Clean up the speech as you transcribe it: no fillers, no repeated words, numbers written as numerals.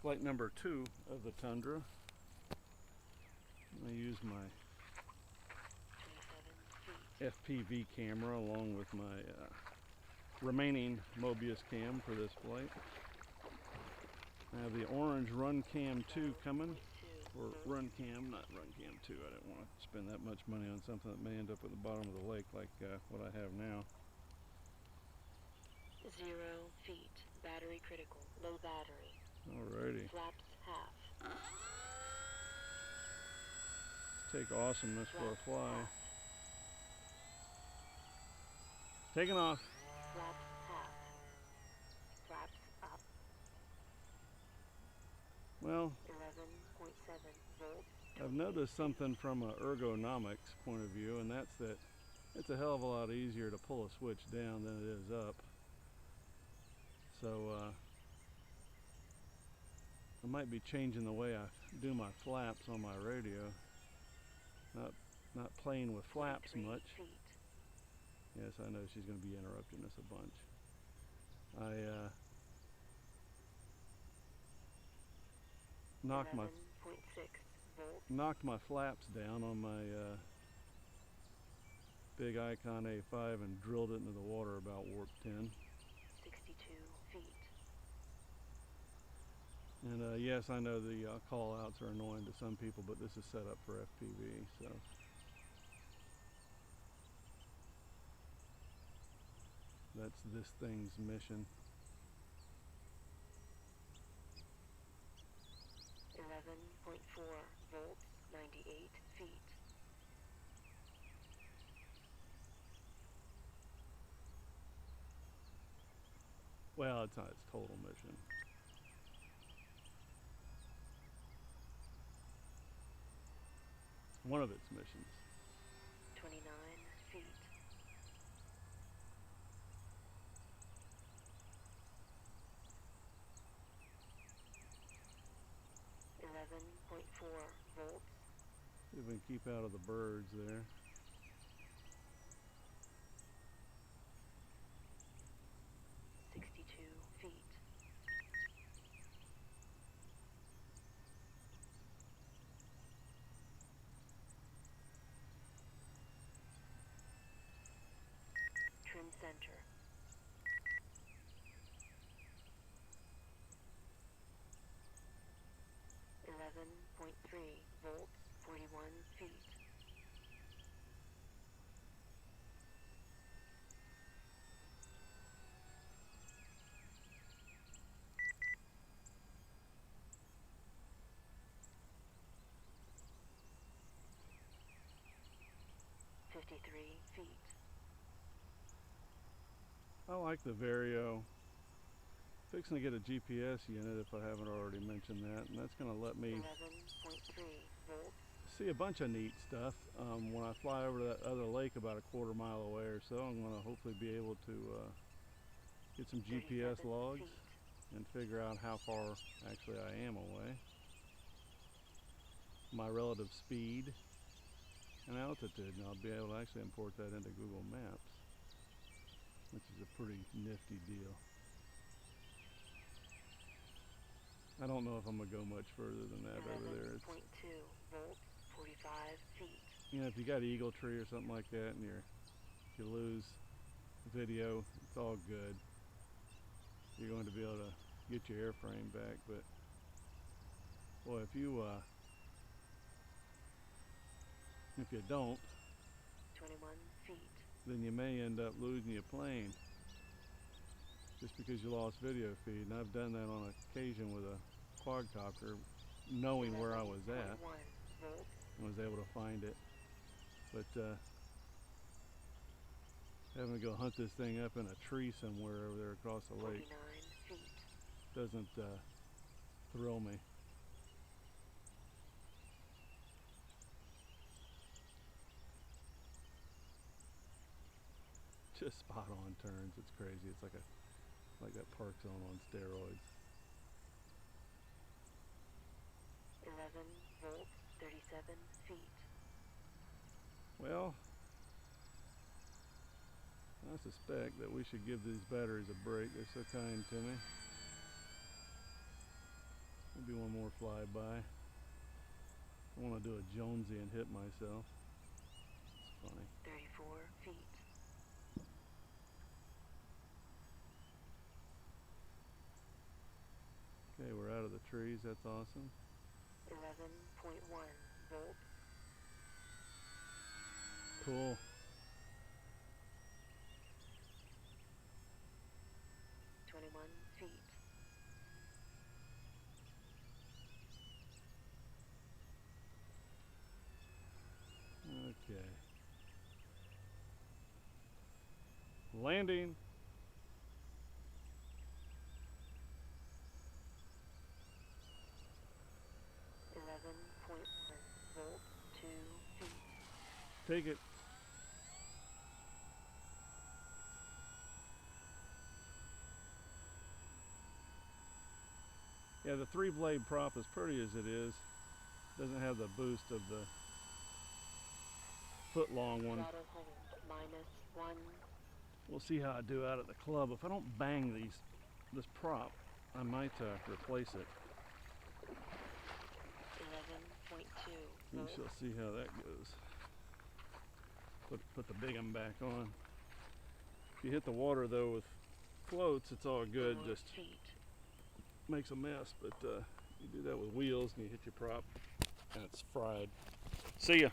flight number 2 of the Tundra. I'm going to use my FPV camera along with my remaining Mobius cam for this flight. I have the orange Run Cam 2 coming, or Run Cam, not Run Cam 2. I didn't want to spend that much money on something that may end up at the bottom of the lake like what I have now. 0 feet, battery critical, low battery. Alrighty. Flaps half. Let's take awesomeness for a fly. Taking off. Flaps half. Flaps up. Well, 11.7 volts. I've noticed something from an ergonomics point of view, and that's that it's a hell of a lot easier to pull a switch down than it is up. So I might be changing the way I do my flaps on my radio. Not playing with flaps much. Yes, I know she's going to be interrupting us a bunch. I knocked my flaps down on my big Icon A5 and drilled it into the water about warp 10. 62 feet. And yes, I know the call outs are annoying to some people, but this is set up for FPV, so. That's this thing's mission. 11.4 volts, 98 feet. Well, it's not its total mission. One of its missions. 29 feet. .4 volts. See if we can keep out of the birds there. Feet. Trim center. .3 volts, 41 feet. .53 feet. I like the Vario. Fixing to get a GPS unit if I haven't already mentioned that, and that's going to let me 11.3 volts. See a bunch of neat stuff. When I fly over to that other lake about a quarter mile away or so, I'm going to hopefully be able to get some GPS logs and figure out how far actually I am away, my relative speed and altitude, and I'll be able to actually import that into Google Maps, which is a pretty nifty deal. I don't know if I'm going to go much further than that over there. 11.2 volts, 45 feet. You know, if you got Eagle Tree or something like that and you lose video, it's all good. You're going to be able to get your airframe back, but boy, if you don't, 21 feet. then you may end up losing your plane just because you lost video feed. And I've done that on occasion with a quadcopter, knowing where I was at, and was able to find it. But having to go hunt this thing up in a tree somewhere over there across the lake doesn't thrill me. Just spot on turns. It's crazy. It's like that park zone on steroids. 11 volts, 37 feet. Well, I suspect that we should give these batteries a break. They're so kind to me. We'll fly by. I want to do a Jonesy and hit myself. It's funny. 34 feet. Okay, we're out of the trees. That's awesome. 11.1 volt. Cool. Feet. Okay. Landing. 11.1 volt. 2 feet. Take it. Yeah, the 3-blade prop, as pretty as it is, doesn't have the boost of the foot-long one. Throttle hold -1. We'll see how I do out at the club. If I don't bang this prop, I might replace it. 11.2 We volt. shall see how that goes. Put the big one back on. If you hit the water though with floats, it's all good. 4 Just feet. makes a mess. But you do that with wheels and you hit your prop, and it's fried. See ya.